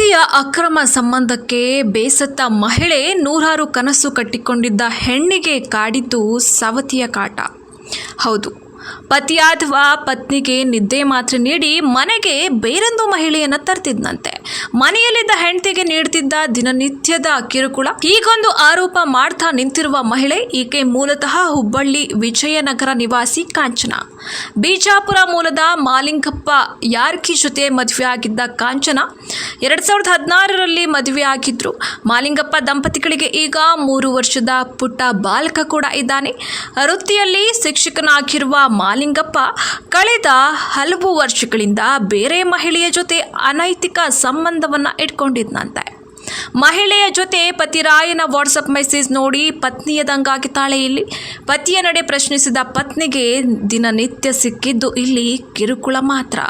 ಪತಿಯ ಅಕ್ರಮ ಸಂಬಂಧಕ್ಕೆ ಬೇಸತ್ತ ಮಹಿಳೆ ನೂರಾರು ಕನಸು ಕಟ್ಟಿಕೊಂಡಿದ್ದ ಹೆಣ್ಣಿಗೆ ಕಾಡಿದ್ದು ಸವತಿಯ ಕಾಟ. ಹೌದು, ಪತಿ ಅಥವಾ ಪತ್ನಿಗೆ ನಿದ್ದೆ ಮಾತ್ರೆ ನೀಡಿ ಮನೆಗೆ ಬೇರೊಂದು ಮಹಿಳೆಯನ್ನ ತರ್ತಿದ್ದಂತೆ. ಮನೆಯಲ್ಲಿದ್ದ ಹೆಂಡತಿಗೆ ನೀಡುತ್ತಿದ್ದ ದಿನನಿತ್ಯದ ಕಿರುಕುಳ. ಹೀಗೊಂದು ಆರೋಪ ಮಾಡ್ತಾ ನಿಂತಿರುವ ಮಹಿಳೆ ಈಕೆ ಮೂಲತಃ ಹುಬ್ಬಳ್ಳಿ ವಿಜಯನಗರ ನಿವಾಸಿ ಕಾಂಚನ. ಬಿಜಾಪುರ ಮೂಲದ ಮಾಲಿಂಗಪ್ಪ ಯಾರ್ಕಿ ಜೊತೆ ಮದುವೆ ಆಗಿದ್ದ ಕಾಂಚನ 2016ರಲ್ಲಿ ಮದುವೆ ಆಗಿದ್ರು. ಮಾಲಿಂಗಪ್ಪ ದಂಪತಿಗಳಿಗೆ ಈಗ 3 ವರ್ಷದ ಪುಟ್ಟ ಬಾಲಕ ಕೂಡ ಇದ್ದಾನೆ. ವೃತ್ತಿಯಲ್ಲಿ ಶಿಕ್ಷಕನಾಗಿರುವ ಮಾಲಿಂಗಪ್ಪ ಕಳೆದ ಹಲವು ವರ್ಷಗಳಿಂದ ಬೇರೆ ಮಹಿಳೆಯ ಜೊತೆ ಅನೈತಿಕ ಸಂಬಂಧವನ್ನ ಇಟ್ಕೊಂಡಿದ್ದಂತೆ. ಮಹಿಳೆಯ ಜೊತೆ ಪತಿರಾಯನ ವಾಟ್ಸಪ್ ಮೆಸೇಜ್ ನೋಡಿ ಪತ್ನಿಯದಂಗಾಗಿದ್ದಾಳೆ. ಇಲ್ಲಿ ಪತಿಯ ನಡೆ ಪ್ರಶ್ನಿಸಿದ ಪತ್ನಿಗೆ ದಿನನಿತ್ಯ ಸಿಕ್ಕಿದ್ದು ಇಲ್ಲಿ ಕಿರುಕುಳ ಮಾತ್ರ.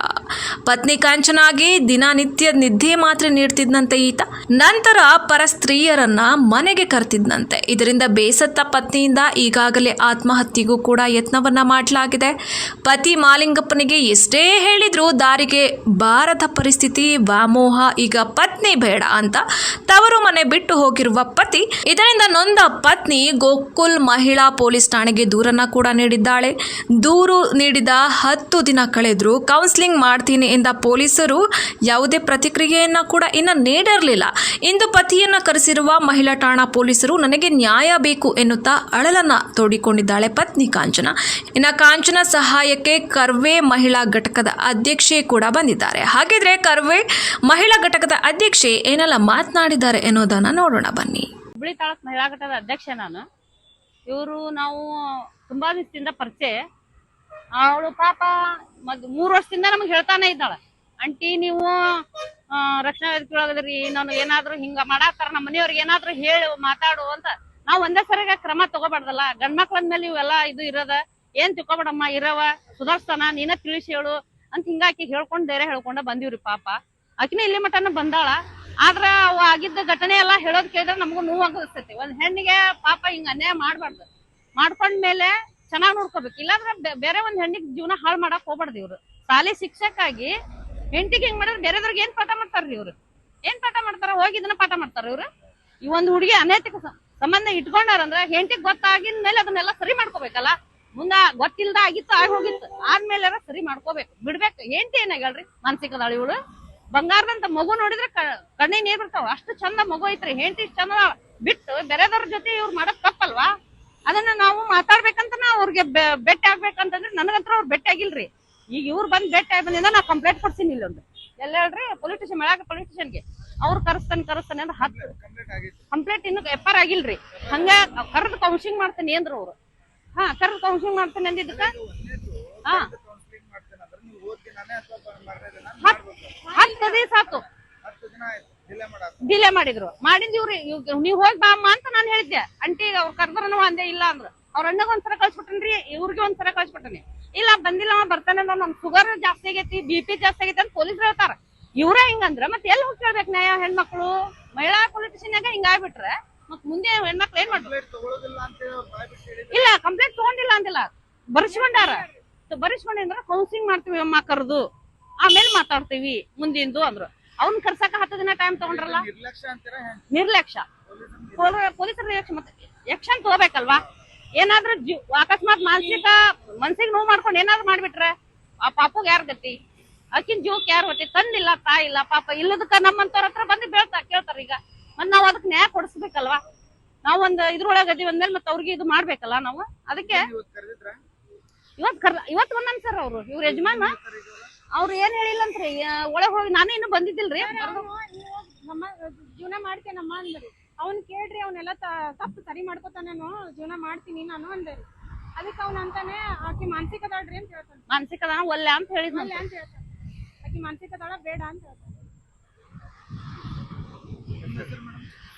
ಪತ್ನಿ ಕಾಂಚನಾಗೆ ದಿನನಿತ್ಯ ನಿದ್ದೆ ಮಾತ್ರೆ ನೀಡ್ತಿದ್ದಂತೆ ಈತ. ನಂತರ ಪರ ಸ್ತ್ರೀಯರನ್ನ ಮನೆಗೆ ಕರೆತಿದ್ದಂತೆ. ಇದರಿಂದ ಬೇಸತ್ತ ಪತ್ನಿಯಿಂದ ಈಗಾಗಲೇ ಆತ್ಮಹತ್ಯೆಗೂ ಕೂಡ ಯತ್ನವನ್ನ ಮಾಡಲಾಗಿದೆ. ಪತಿ ಮಾಲಿಂಗಪ್ಪನಿಗೆ ಎಷ್ಟೇ ಹೇಳಿದ್ರೂ ದಾರಿಗೆ ಬಾರದ ಪರಿಸ್ಥಿತಿ. ವ್ಯಾಮೋಹ. ಈಗ ಪತ್ನಿ ಬೇಡ ಅಂತ ತವರು ಮನೆ ಬಿಟ್ಟು ಹೋಗಿರುವ ಪತಿ. ಇದರಿಂದ ನೊಂದ ಪತ್ನಿ ಗೋಕುಲ್ ಮಹಿಳಾ ಪೊಲೀಸ್ ಠಾಣೆಗೆ ದೂರನ್ನ ಕೂಡ ನೀಡಿದ್ದಾಳೆ. ದೂರು ನೀಡಿದ 10 ದಿನ ಕಳೆದ್ರು ಕೌನ್ಸಿಲಿಂಗ್ ಮಾಡ್ತೀನಿ ಎಂದ ಪೊಲೀಸರು ಯಾವುದೇ ಪ್ರತಿಕ್ರಿಯೆಯನ್ನ ಕೂಡ ಇನ್ನು ನೀಡಿರಲಿಲ್ಲ. ಇಂದು ಪತಿಯನ್ನ ಕರೆಸಿರುವ ಮಹಿಳಾ ಠಾಣಾ ಪೊಲೀಸರು ನನಗೆ ನ್ಯಾಯ ಬೇಕು ಎನ್ನುತ್ತಾ ಅಳಲನ್ನ ತೋಡಿಕೊಂಡಿದ್ದಾಳೆ ಪತ್ನಿ ಕಾಂಚನ. ಇನ್ನು ಕಾಂಚನ ಸಹಾಯಕ್ಕೆ ಕರ್ವೆ ಮಹಿಳಾ ಘಟಕದ ಅಧ್ಯಕ್ಷೆ ಕೂಡ ಬಂದಿದ್ದಾರೆ. ಹಾಗಿದ್ರೆ ಕರ್ವೆ ಮಹಿಳಾ ಘಟಕದ ಅಧ್ಯಕ್ಷೆ ಏನೆಲ್ಲ ಮಾತನಾಡಿದ್ದಾರೆ ಎನ್ನುವುದನ್ನ ನೋಡೋಣ ಬನ್ನಿ. ಹುಬ್ಬಳ್ಳಿ ತಾಲೂಕು ಮಹಿಳಾ ಘಟಕದ ಅಧ್ಯಕ್ಷ ನಾನು. ಇವರು ನಾವು ತುಂಬಾ ದಿವಸದಿಂದ ಪರಿಚಯ. ಅವಳು ಪಾಪ 3 ವರ್ಷದಿಂದ ನಮ್ಗೆ ಹೇಳ್ತಾನೆ ಇದ್ದಾಳ, ಅಂಟಿ ನೀವು ರಕ್ಷಣಾ ವೇದಿಕೆ ಒಳಗದ್ರಿ, ನಾನು ಏನಾದ್ರು ಹಿಂಗ ಮಾಡಾತಾರ ನಮ್ಮ ಮನೆಯವ್ರಿಗೆ ಏನಾದ್ರು ಹೇಳಿ ಮಾತಾಡು ಅಂತ. ನಾವ್ ಒಂದೇ ಸರಿಗ ಕ್ರಮ ತಗೋಬಾರ್ದಲ್ಲ. ಗಂಡ್ಮಕ್ಳ ಮೇಲೆ ಇವೆಲ್ಲ ಇದು ಇರೋದ ಏನ್ ತಿಳ್ಕೊಬೇಡಮ್ಮ, ಇರವ ಸುಧಾರ್ಸ್ತಾನ, ನೀನ ತಿಳಿಸಿ ಹೇಳು ಅಂತ ಹಿಂಗಾಕಿ ಹೇಳ್ಕೊಂಡ್ ಧೈರ್ಯ ಹೇಳ್ಕೊಂಡ ಬಂದಿವ್ರಿ. ಪಾಪ ಆಕಿನ ಇಲ್ಲಿ ಮಟನ ಬಂದಾಳ. ಆದ್ರ ಅವ ಆಗಿದ್ದ ಘಟನೆ ಎಲ್ಲಾ ಹೇಳೋದ್ ಕೇಳಿದ್ರೆ ನಮಗೂ ನೋವು ಅನಿಸ್ತೈತಿ. ಒಂದ್ ಹೆಣ್ಣಿಗೆ ಪಾಪ ಹಿಂಗ ಅನ್ಯಾಯ ಮಾಡ್ಬಾರ್ದು. ಮಾಡ್ಕೊಂಡ್ಮೇಲೆ ಚೆನ್ನಾಗ್ ನೋಡ್ಕೋಬೇಕು. ಇಲ್ಲಾಂದ್ರೆ ಬೇರೆ ಒಂದ್ ಹೆಣ್ಣಿಗೆ ಜೀವನ ಹಾಳು ಮಾಡಕ್ ಹೋಗ್ಬಾರ್ದು. ಇವ್ರು ಶಾಲೆ ಶಿಕ್ಷಕಾಗಿ ಹೆಂಡತಿಗೆ ಹಿಂಗ್ ಮಾಡಿದ್ರೆ ಬೇರೆದವ್ರಿಗೆ ಏನ್ ಪಾಠ ಮಾಡ್ತಾರ್ರಿ ಇವ್ರು? ಏನ್ ಪಾಠ ಮಾಡ್ತಾರ? ಹೋಗಿ ಇದನ್ನ ಪಾಠ ಮಾಡ್ತಾರ ಇವ್ರು? ಈ ಒಂದ್ ಹುಡುಗಿ ಅನೈತಿಕ ಸಂಬಂಧ ಇಟ್ಕೊಂಡಾರಂದ್ರ ಹೆಂಡತಿಗೆ ಗೊತ್ತಾಗಿದ ಮೇಲೆ ಅದನ್ನೆಲ್ಲ ಸರಿ ಮಾಡ್ಕೋಬೇಕಲ್ಲ. ಮುಂದ ಗೊತ್ತಿಲ್ದ ಆಗಿತ್ತು, ಆಗಿ ಹೋಗಿತ್ತು, ಆದ್ಮೇಲೆ ಸರಿ ಮಾಡ್ಕೋಬೇಕು, ಬಿಡ್ಬೇಕು. ಹೆಂಡತಿ ಏನಾಗಲ್ರಿ, ಮಾನಸಿಕದಾಳ ಇವಳು. ಬಂಗಾರದಂತ ಮಗು ನೋಡಿದ್ರೆ ಕಣ್ಣಿಗೆ ನೀರ್ ಬರ್ತಾವ, ಅಷ್ಟು ಚಂದ ಮಗು ಐತ್ರಿ. ಹೆಂಡತಿ ಚಂದ ಬಿಟ್ಟು ಬೇರೆದವ್ರ ಜೊತೆ ಇವ್ರು ಮಾಡಕ್ ತಪ್ಪಲ್ವಾ? ಅದನ್ನ ನಾವು ಮಾತಾಡ್ಬೇಕಂತ ಅವ್ರಿಗೆ ಭೇಟಿ ಆಗ್ಬೇಕಂತಂದ್ರೆ ನನಗಂತ್ರ ಅವ್ರು ಭೇಟಿ ಆಗಿಲ್ರಿ. ಈಗ ಇವ್ರು ಬಂದ್ ಭೇಟಿ ಆಗಿ ಬಂದಿಂದ ನಾ ಕಂಪ್ಲೇಂಟ್ ಕೊಡ್ತೀನಿ ಇಲ್ಲೊಂದು. ಎಲ್ಲ ಹೇಳ್ರಿ ಪೊಲೀಸ್ ಸ್ಟೇಷನ್ ಮೆಳಾಕ ಪೊಲೀಸ್ ಸ್ಟೇಷನ್ಗೆ ಅವ್ರು ಕರೆಸ್ತಾನೆ ಅಂತ 10 ಕಂಪ್ಲೇಂಟ್ ಇನ್ನು FR ಆಗಿಲ್ರಿ. ಹಂಗ ಕರೆದು ಕೌನ್ಸಿಲಿಂಗ್ ಮಾಡ್ತೇನೆ ಅಂದ್ರು ಅವ್ರು. ಕರೆದು ಕೌನ್ಸಿಲಿಂಗ್ ಮಾಡ್ತೇನೆ ಅಂದಿದ್ದಕ್ಕ 10 ದಿವಸ ಆತು ಡಿಲೇ ಮಾಡಿದ್ರು. ಮಾಡಿದ್ ಇವ್ರು ನೀವ್ ಹೋಗಿ ಬಾ ಅಮ್ಮ ಅಂತ ನಾನು ಹೇಳಿದ್ದೆ. ಅಂಟಿ ಅವ್ರು ಕರ್ದ್ರನು ಅಂದೆ ಇಲ್ಲ ಅಂದ್ರು. ಅವ್ರ ಅಣ್ಣಗ ಒಂದ್ಸಲ ಕಳ್ಸಿಬಿಟ್ಟನ್ರಿ, ಇವ್ರಿಗೆ ಒಂದ್ಸಲ ಕಳ್ಸಿಬಿಟ್ಟನಿ. ಇಲ್ಲ ಬಂದಿಲ್ಲ ಬರ್ತಾನೆ, ನಮ್ ಶುಗರ್ ಜಾಸ್ತಿ ಆಗೈತಿ, BP ಜಾಸ್ತಿ ಆಗೈತಿ ಅಂತ ಪೊಲೀಸರು ಹೇಳ್ತಾರ. ಇವ್ರೇ ಹಿಂಗಂದ್ರ ಮತ್ತೆ ಎಲ್ಲಿ ಹೋಗಿ ಕೇಳ್ಬೇಕು ನ್ಯಾಯ? ಹೆಣ್ಮಕ್ಳು ಮಹಿಳಾ ಪೊಲಿಟಿಷನ್ಯಾಗ ಹಿಂಗಾಗ್ಬಿಟ್ರೆ ಮತ್ ಮುಂದೆ ಹೆಣ್ಮಕ್ಳು ಏನ್ ಮಾಡ್ಬೇಕು? ಇಲ್ಲ ಕಂಪ್ಲೇಂಟ್ ತಗೊಂಡಿಲ್ಲ ಅಂದಿಲ್ಲ, ಬರ್ಸ್ಕೊಂಡಾರ. ಬರಿಸ್ಕೊಂಡ್ರ ಕೌನ್ಸಿಲಿಂಗ್ ಮಾಡ್ತೀವಿ ಅಮ್ಮ ಕರೆದು, ಆಮೇಲೆ ಮಾತಾಡ್ತೀವಿ ಮುಂದಿಂದು ಅಂದ್ರು. ಅವ್ನ್ ಕರ್ಸಕ 10 ದಿನ ಟೈಮ್ ತಗೊಂಡ್ರಲ್ಲ. ನಿರ್ಲಕ್ಷ್ಯ. ಪೊಲೀಸರ ನಿರ್ಲಕ್ಷ್ಯ. ಮತ್ತೆ ಆಕ್ಷನ್ ತಗೋಬೇಕಲ್ವಾ? ಏನಾದ್ರೂ ಅಕಸ್ಮಾತ್ ಮನ್ಸಿಗೆ ನೋವು ಮಾಡ್ಕೊಂಡು ಏನಾದ್ರು ಮಾಡ್ಬಿಟ್ರೆ ಆ ಪಾಪಗ್ ಯಾರ್ ಗತಿ? ಆಕಿನ್ ಜೀವಕ್ಕೆ ಯಾರು ಹೊಟ್ಟೆ? ತಂದಿಲ್ಲ, ತಾಯಿ ಇಲ್ಲ, ಪಾಪ ಇಲ್ಲದಕ್ಕ ನಮ್ಮಂತವ್ರ ಹತ್ರ ಬಂದು ಕೇಳ್ತಾರ. ಈಗ ಮತ್ ನಾವ್ ಅದಕ್ ನ್ಯಾಯ ಕೊಡಿಸ್ಬೇಕಲ್ವಾ? ನಾವ್ ಒಂದ್ ಇದ್ರೊಳಗ ಅದೀವಿ ಅಂದ್ಮೇಲೆ ಮತ್ ಅವ್ರಿಗೆ ಇದು ಮಾಡ್ಬೇಕಲ್ಲ ನಾವು. ಅದಕ್ಕೆ ಇವತ್ತು ಬಂದನ್ ಸರ್ ಅವ್ರು, ಇವ್ರ ಯಜಮಾನ. ಅವ್ರು ಏನ್ ಹೇಳಿಲ್ಲ ಅಂತ್ರಿ, ಒಳಗ್ ಹೋಗಿ ನಾನು ಇನ್ನು ಬಂದಿದ್ದಿಲ್ರಿ. ನಮ್ಮ ಜೀವನ ಮಾಡ್ತೇನಮ್ಮ ಅಂದ್ರಿ. ಅವ್ನ್ ಕೇಳ್ರಿ, ಅವನ್ನೆಲ್ಲ ತಪ್ಪು ಸರಿ ಮಾಡ್ಕೊತಾನೇನು, ಜೀವನ ಮಾಡ್ತೀನಿ ನಾನು ಅಂದ್ರಿ. ಅದಕ್ಕೆ ಅವ್ನ ಅಂತಾನೆ ಆಕಿ ಮಾನಸಿಕದಾಳ್ರಿ ಅಂತ ಹೇಳ್ತಾನೆ. ಮಾನಸಿಕದಾನ ಒಲ್ಲೆ ಅಂತ ಹೇಳಿದ್ ಅಂತ ಹೇಳ್ತಾನೆ. ಆಕಿ ಮಾನಸಿಕದಾಳ ಬೇಡ ಅಂತ ಹೇಳ್ತಾನೆ.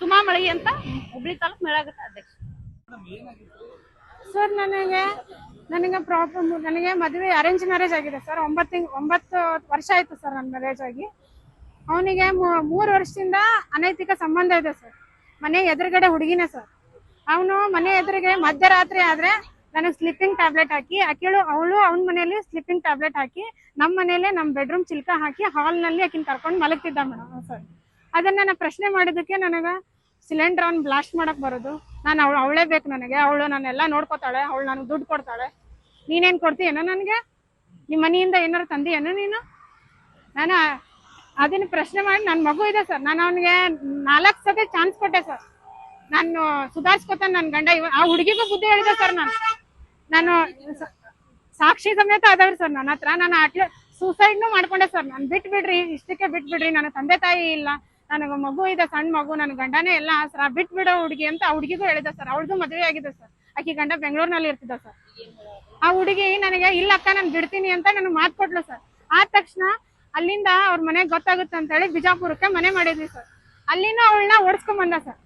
ಸುಮಾ ಮಳಿ ಅಂತ ಹುಬ್ಳಿ ತಾಲೂಕು ಮಹಿಳಾ ಘಟಕ ಅಧ್ಯಕ್ಷ. ಸರ್ ನನಗೆ ಪ್ರಾಬ್ಲಮ್, ನನಗೆ ಮದುವೆ ಅರೇಂಜ್ ಮ್ಯಾರೇಜ್ ಆಗಿದೆ ಸರ್. 9 ವರ್ಷ ಆಯ್ತು ಸರ್ ನನ್ನ ಮ್ಯಾರೇಜ್ ಆಗಿ. ಅವನಿಗೆ 3 ವರ್ಷದಿಂದ ಅನೈತಿಕ ಸಂಬಂಧ ಇದೆ ಸರ್. ಮನೆ ಎದುರುಗಡೆ ಹುಡುಗಿನೇ ಸರ್. ಅವನು ಮನೆ ಎದುರಿಗೆ ಮಧ್ಯರಾತ್ರಿ ಆದ್ರೆ ನನಗೆ ಸ್ಲೀಪಿಂಗ್ ಟ್ಯಾಬ್ಲೆಟ್ ಹಾಕಿ, ಅವಳು ಅವನ ಮನೆಯಲ್ಲಿ ಸ್ಲೀಪಿಂಗ್ ಟ್ಯಾಬ್ಲೆಟ್ ಹಾಕಿ, ನಮ್ಮ ಮನೇಲೆ ನಮ್ಮ ಬೆಡ್ರೂಮ್ ಚಿಲ್ಕ ಹಾಕಿ ಹಾಲ್ ನಲ್ಲಿ ಆಕಿನ ಕರ್ಕೊಂಡು ಮಲಗ್ತಿದ್ದ ಮೇಡಮ್ ಸರ್. ಅದನ್ನ ನಾನು ಪ್ರಶ್ನೆ ಮಾಡಿದಕ್ಕೆ ನನಗ ಸಿಲಿಂಡರ್ ಅವ್ನು ಬ್ಲಾಸ್ಟ್ ಮಾಡಕ್ ಬರೋದು, ನಾನು ಅವಳೇ ಬೇಕು ನನಗೆ, ಅವಳು ನಾನೆಲ್ಲ ನೋಡ್ಕೋತಾಳೆ, ಅವಳು ನನಗೆ ದುಡ್ಡು ಕೊಡ್ತಾಳೆ, ನೀನೇನ್ ಕೊಡ್ತೀಯೇನೋ ನನಗೆ, ನಿಮ್ಮ ಮನೆಯಿಂದ ಏನಾರು ತಂದಿಯೇನೋ ನೀನು. ನಾನು ಅದನ್ನ ಪ್ರಶ್ನೆ ಮಾಡಿ, ನನ್ನ ಮಗು ಇದೆ ಸರ್, ನಾನು ಅವನಿಗೆ 4 ಸತಿ ಚಾನ್ಸ್ ಕೊಟ್ಟೆ ಸರ್, ನಾನು ಸುಧಾರಿಸ್ಕೊತಾನೆ ನನ್ನ ಗಂಡ. ಆ ಹುಡುಗಿಗೂ ಬುದ್ಧಿ ಹೇಳಿದೆ ಸರ್. ನಾನು ಸಾಕ್ಷಿ ಸಮೇತ ಅದಾವ್ರಿ ಸರ್ ನನ್ನ ಹತ್ರ. ನಾನು ಸೂಸೈಡ್ನು ಮಾಡ್ಕೊಂಡೆ ಸರ್. ನಾನು ಬಿಟ್ಬಿಡ್ರಿ, ಇಷ್ಟಕ್ಕೆ ಬಿಟ್ಬಿಡ್ರಿ, ನನ್ನ ತಂದೆ ತಾಯಿ ಇಲ್ಲ, ನನಗೆ ಮಗು ಇದೆ, ಸಣ್ಣ ಮಗು, ನನ್ನ ಗಂಡನೇ ಎಲ್ಲ ಆಸರ, ಬಿಟ್ಬಿಡೋ ಹುಡುಗಿ ಅಂತ ಆ ಹುಡುಗಿಗೂ ಹೇಳಿದೆ ಸರ್. ಅವಳದು ಮದುವೆ ಆಗಿದೆ ಸರ್, ಆಕಿ ಗಂಡ ಬೆಂಗಳೂರಿನಲ್ಲಿ ಇರ್ತಿದ್ದ ಸರ್. ಆ ಹುಡುಗಿ ನನಗೆ ಇಲ್ಲ ಅಕ್ಕ ನಾನು ಬಿಡ್ತೀನಿ ಅಂತ ನನಗೆ ಮಾತು ಕೊಟ್ಲು ಸರ್. ಆದ ತಕ್ಷಣ ಅಲ್ಲಿಂದ ಅವ್ರ ಮನೆಗೆ ಗೊತ್ತಾಗುತ್ತೆ ಅಂತ ಹೇಳಿ ಬಿಜಾಪುರಕ್ಕೆ ಮನೆ ಮಾಡಿದ್ವಿ ಸರ್. ಅಲ್ಲಿನ ಅವಳನ್ನ ಓಡಿಸ್ಕೊಂಡ್ ಬಂದ ಸರ್.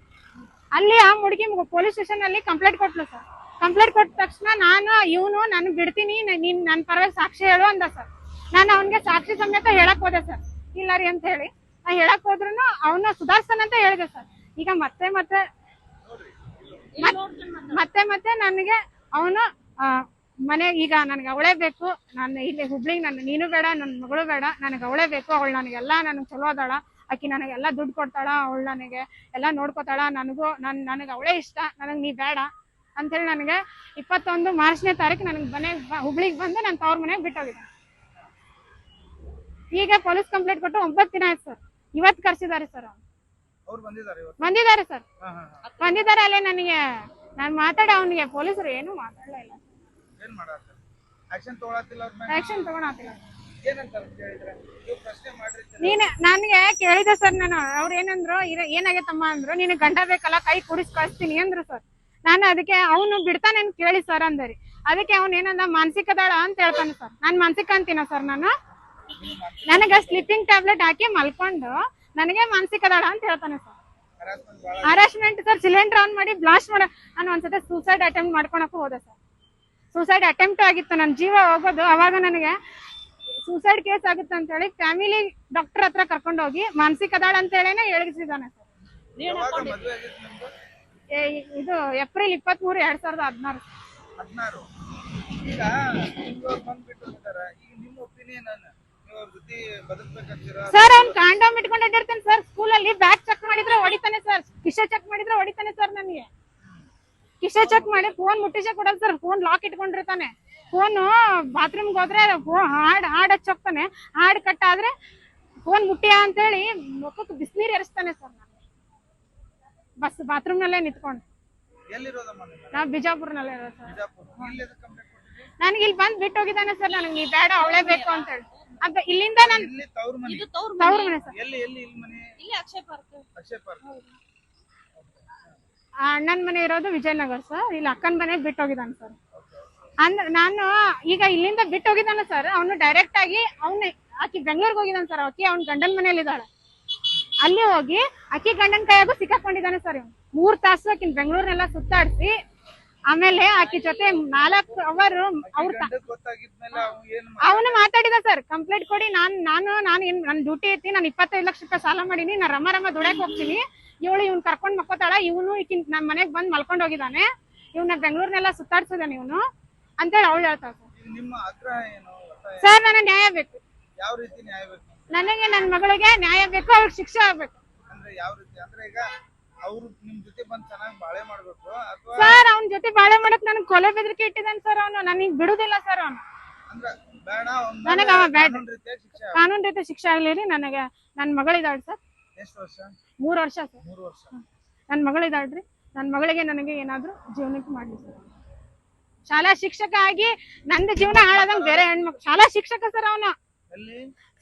ಅಲ್ಲಿ ಆ ಹುಡುಗಿ ಪೊಲೀಸ್ ಸ್ಟೇಷನ್ ಅಲ್ಲಿ ಕಂಪ್ಲೇಂಟ್ ಕೊಟ್ಲು ಸರ್. ಕಂಪ್ಲೇಂಟ್ ಕೊಟ್ಟ ತಕ್ಷಣ ನಾನು ಬಿಡ್ತೀನಿ, ನೀನ್ ನನ್ನ ಪರವಾಗಿ ಸಾಕ್ಷಿ ಹೇಳು ಅಂದ ಸರ್. ನಾನು ಅವನ್ಗೆ ಸಾಕ್ಷಿ ಸಮೇತ ಹೇಳಕ್ ಹೋದೆ ಸರ್. ಇಲ್ಲ ರೀ ಅಂತ ಹೇಳಿ ನಾ ಹೇಳಕ್ ಹೋದ್ರು ಅವನ್ನ ಸುಧಾರಿಸ್ತಾನಂತ ಹೇಳಿದೆ ಸರ್. ಈಗ ಮತ್ತೆ ನನಗೆ ಅವನು ಮನೆ ಈಗ ನನಗೆ ಅವಳೇ ಬೇಕು, ನಾನು ಇಲ್ಲಿ ಹುಬ್ಳಿಗೆ ನೀನು ಬೇಡ, ನನ್ನ ಮಗಳು ಬೇಡ, ನನಗೆ ಅವಳೇ ಬೇಕು, ಅವಳು ನನಗೆಲ್ಲ ನನಗೆ ಚಲೋ ಅದಾಳ, ಆಕಿ ನನಗೆಲ್ಲ ದುಡ್ಡು ಕೊಡ್ತಾಳ, ಅವಳು ನನಗೆ ಎಲ್ಲ ನೋಡ್ಕೋತಾಳ, ನನಗೆ ಅವಳೇ ಇಷ್ಟ, ನನಗೆ ನೀ ಬೇಡ ಅಂತೇಳಿ ನನಗೆ 21 ಮಾರ್ಚ್ನೇ ತಾರೀಕು ನನಗೆ ಹುಬ್ಳಿಗೆ ಬಂದು ನನ್ನ ತವ್ರ ಮನೆಗೆ ಬಿಟ್ಟೋಗಿದೆ. ಈಗ ಪೊಲೀಸ್ ಕಂಪ್ಲೇಂಟ್ ಕೊಟ್ಟು 9 ದಿನ ಆಯ್ತು ಸರ್. ಇವತ್ತು ಕರ್ಸಿದ್ದಾರೆ ಸರ್. ಬಂದಿದ್ದಾರೆ ಸರ್, ಬಂದಿದ್ದಾರೆ. ಅಲ್ಲೇ ನನಗೆ ನಾನು ಮಾತಾಡಿ ಅವನಿಗೆ ಪೊಲೀಸರು ಏನು ಮಾತಾಡಲೇ ಇಲ್ಲ, ಆಕ್ಷನ್ ತಗೊಳತಿಲ್ಲ. ನನ್ಗೆ ಕೇಳಿದೆ ಸರ್. ನಾನು ಅವ್ರು ಏನಂದ್ರು, ಏನಾಗೈತಮ್ಮ ಅಂದ್ರು, ನೀನು ಗಂಡ ಬೇಕಲ್ಲ, ಕೈ ಕುಡಿಸ್ ಕಳಿಸ್ತೀನಿ ಅಂದ್ರು ಸರ್. ನಾನು ಅದಕ್ಕೆ ಅವನು ಬಿಡ್ತಾನೆ ಕೇಳಿ ಸರ್ ಅಂದರಿ. ಅದಕ್ಕೆ ಅವ್ನು ಏನಂದ ಮಾನಸಿಕ ದಾಳ ಅಂತ ಹೇಳ್ತಾನೆ ಸರ್. ನಾನ್ ಮಾನಸಿಕ ಅಂತೀನ ಸರ್. ನನಗೆ ಸ್ಲೀಪಿಂಗ್ ಟ್ಯಾಬ್ಲೆಟ್ ಹಾಕಿ ಮಲ್ಕೊಂಡು ನನಗೆ ಮಾನಸಿಕ ದಾಳ ಅಂತ ಹೇಳ್ತಾನೆ sir. Harassment sir. Cylinder on ಮಾಡಿ ಬ್ಲಾಸ್ಟ್ ಮಾಡ. ನಾನು ಒಂದ್ಸತಿ ಸೂಸೈಡ್ ಅಟೆಂಪ್ಟ್ ಮಾಡ್ಕೊಳಕ್ಕೂ ಹೋದೆ ಸರ್. ಸೂಸೈಡ್ ಅಟೆಂಪ್ಟ್ ಆಗಿತ್ತು, ನನ್ನ ಜೀವ ಹೋಗೋದು. ಅವಾಗ ನನಗೆ ಸೂಸೈಡ್ ಕೇಸ್ ಆಗುತ್ತೆ ಅಂತ ಹೇಳಿ ಫ್ಯಾಮಿಲಿ ಡಾಕ್ಟರ್ ಹತ್ರ ಕರ್ಕೊಂಡು ಹೋಗಿ ಮಾನಸಿಕ ದಾಳ ಅಂತ ಹೇಳಿನೇ ಹೇಳಿಸಿದಾನೆ ಸರ್. ಇದು ಏಪ್ರಿಲ್ 23, 2016. ಸರ್ ಅವ್ನ್ ಕಾಂಡೋಮ್ ಇಟ್ಕೊಂಡು ಅಡ್ಡಿರ್ತಾನೆ ಸರ್. ಸ್ಕೂಲಲ್ಲಿ ಬ್ಯಾಗ್ ಚೆಕ್ ಮಾಡಿದ್ರೆ ಹೊಡಿತಾನೆ ಸರ್, ಕಿಶೆ ಚೆಕ್ ಮಾಡಿದ್ರೆ ಹೊಡಿತಾನೆ ಸರ್. ನನಗೆ ಕಿಶೆ ಚೆಕ್ ಮಾಡಿ ಫೋನ್ ಮುಟ್ಟಿಸೆ ಕೊಡಲ್ಲ ಸರ್. ಫೋನ್ ಲಾಕ್ ಇಟ್ಕೊಂಡಿರ್ತಾನೆ. ಫೋನು ಬಾತ್ರೂಮ್ಗೆ ಹೋದ್ರೆ ಹಾಡ್ ಹಚ್ಚೋಗ್ತಾನೆ. ಹಾಡ್ ಕಟ್ ಆದ್ರೆ ಫೋನ್ ಮುಟ್ಟಿಯ ಅಂತ ಹೇಳಿ ಮುಖಕ್ಕೆ ಬಿಸಿನೀರು ಎರಸ್ತಾನೆ ಸರ್. ನಾನು ಬಾತ್ರೂಮ್ ನಲ್ಲೇ ನಿಂತ್ಕೊಂಡು. ನಾವ್ ಬಿಜಾಪುರ್ನಲ್ಲೇ ಇರೋದು ಸರ್. ನನಗೆ ಇಲ್ಲಿ ಬಂದ್ ಬಿಟ್ಟು ಹೋಗಿದ್ದಾನೆ ಸರ್. ನನಗೆ ನೀ ಬೇಡ, ಅವಳೇ ಬೇಕು ಅಂತ ಹೇಳಿ. ಅಂತ ಇಲ್ಲಿಂದ ನಾನು ತವ್ರ ಮನೆ ಸರ್. ಅಣ್ಣನ ಮನೆ ಇರೋದು ವಿಜಯನಗರ ಸರ್. ಇಲ್ಲಿ ಅಕ್ಕನ ಮನೆ ಬಿಟ್ಟು ಹೋಗಿದ್ದಾನೆ ಸರ್. ಅಂದ್ರೆ ನಾನು ಈಗ ಇಲ್ಲಿಂದ ಬಿಟ್ಟು ಹೋಗಿದ್ದಾನೆ ಸರ್. ಅವನು ಡೈರೆಕ್ಟ್ ಆಗಿ ಆಕಿ ಬೆಂಗಳೂರಿಗೆ ಹೋಗಿದ್ದಾನೆ ಸರ್. ಆಕಿ ಅವ್ನ ಗಂಡನ ಮನೇಲಿ ಇದ್ದಾಳೆ. ಅಲ್ಲಿ ಹೋಗಿ ಆಕಿ ಗಂಡನ ಕೈಯಾಗೂ ಸಿಕ್ಕಾಕೊಂಡಿದ್ದಾನೆ ಸರ್. 3 ತಾಸು ಆಕಿನ ಬೆಂಗಳೂರ್ನೆಲ್ಲ ಸುತ್ತಾಡಿಸಿ ಆಮೇಲೆ ಆಕಿ ಜೊತೆ 4 ಅವರ್ ಅವನು ಮಾತಾಡಿದ ಸರ್. ಕಂಪ್ಲೇಂಟ್ ಕೊಡಿ, ನನ್ ಡ್ಯೂಟಿ ಐತಿ, ನಾನು 25 ಲಕ್ಷ ರೂಪಾಯಿ ಸಾಲ ಮಾಡೀನಿ, ನಾನು ರಮ್ಮ ದುಡ್ಯಾಕ್ ಹೋಗ್ತೀನಿ, ಇವ್ನು ಕರ್ಕೊಂಡ್ ಮಕ್ಕೋತಾಳ, ಇವನು ಈಕಿನ್ ನಮ್ ಮನೆಗ್ ಬಂದ್ ಮಲ್ಕೊಂಡ್ ಹೋಗಿದ್ದಾನೆ, ಇವ್ನ ಬೆಂಗಳೂರ್ನೆಲ್ಲ ಸುತ್ತಾಡ್ಸಿದಾನೆ ಇವನು ಅಂತೇಳಿ ಅವಳು ಹೇಳ್ತಾಳ ಸರ್. ನನಗೆ ನ್ಯಾಯ ಬೇಕು. ನನಗೆ ನನ್ನ ಮಗಳಿಗೆ ನ್ಯಾಯ ಬೇಕು, ಅವ್ರಿಗೆ ಶಿಕ್ಷೆ ಆಗ್ಬೇಕು ಸರ್. ಅವ್ನ ಜೊತೆ ಬಾಳೆ ಮಾಡಕ್ ನನಗೆ ಕೊಲೆ ಬೆದರಿಕೆ ಇಟ್ಟಿದ್ದಾನೆ ಸರ್. ಅವನು ನನಗ್ ಬಿಡುದಿಲ್ಲ ಸರ್. ಅವನು ನನಗ ಕಾನೂನು ರೀತಿ ಶಿಕ್ಷೆ ಆಗ್ಲಿ. ನನಗೆ ನನ್ನ ಮಗಳಿದಾಳ್ ಸರ್. 3 ವರ್ಷ ಸರ್. ನನ್ನ ಮಗಳಿದಾಳ್ರಿ. ನನ್ನ ಮಗಳಿಗೆ ನನಗೆ ಏನಾದ್ರು ಜೀವನಕ್ಕೆ ಮಾಡ್ಲಿ ಸರ್. ಶಾಲಾ ಶಿಕ್ಷಕ ಆಗಿ ನಂದು ಜೀವನ ಹಾಳಾದಂಗ ಬೇರೆ ಹೆಣ್ಮಕ್ಳು. ಶಾಲಾ ಶಿಕ್ಷಕ ಸರ್ ಅವನು.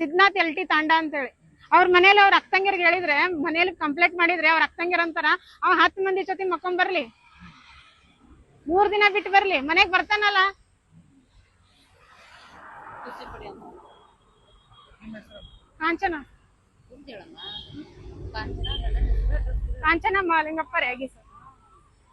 ಸಿದ್ನಾಥ್ LT ತಾಂಡ ಅಂತೇಳಿ. ಅವ್ರ ಮನೇಲಿ ಅವ್ರ ಅಕ್ಕಂಗಿರ್ಗೆ ಹೇಳಿದ್ರೆ, ಮನೇಲಿ ಕಂಪ್ಲೇಂಟ್ ಮಾಡಿದ್ರೆ ಅವ್ರ ಅಕ್ಕಂಗಿರ ಅಂತಾರ, ಅವ 10 ಮಂದಿ ಜೊತೆ ಮಕ್ಕೊಂಡ್ ಬರ್ಲಿ, 3 ದಿನ ಬಿಟ್ಟು ಬರ್ಲಿ, ಮನೆಗ್ ಬರ್ತಾನಲ್ಲ. ಕಾಂಚನ ಮಾಲಿಂಗಪ್ಪ ರೇಗಿ ಸರ್.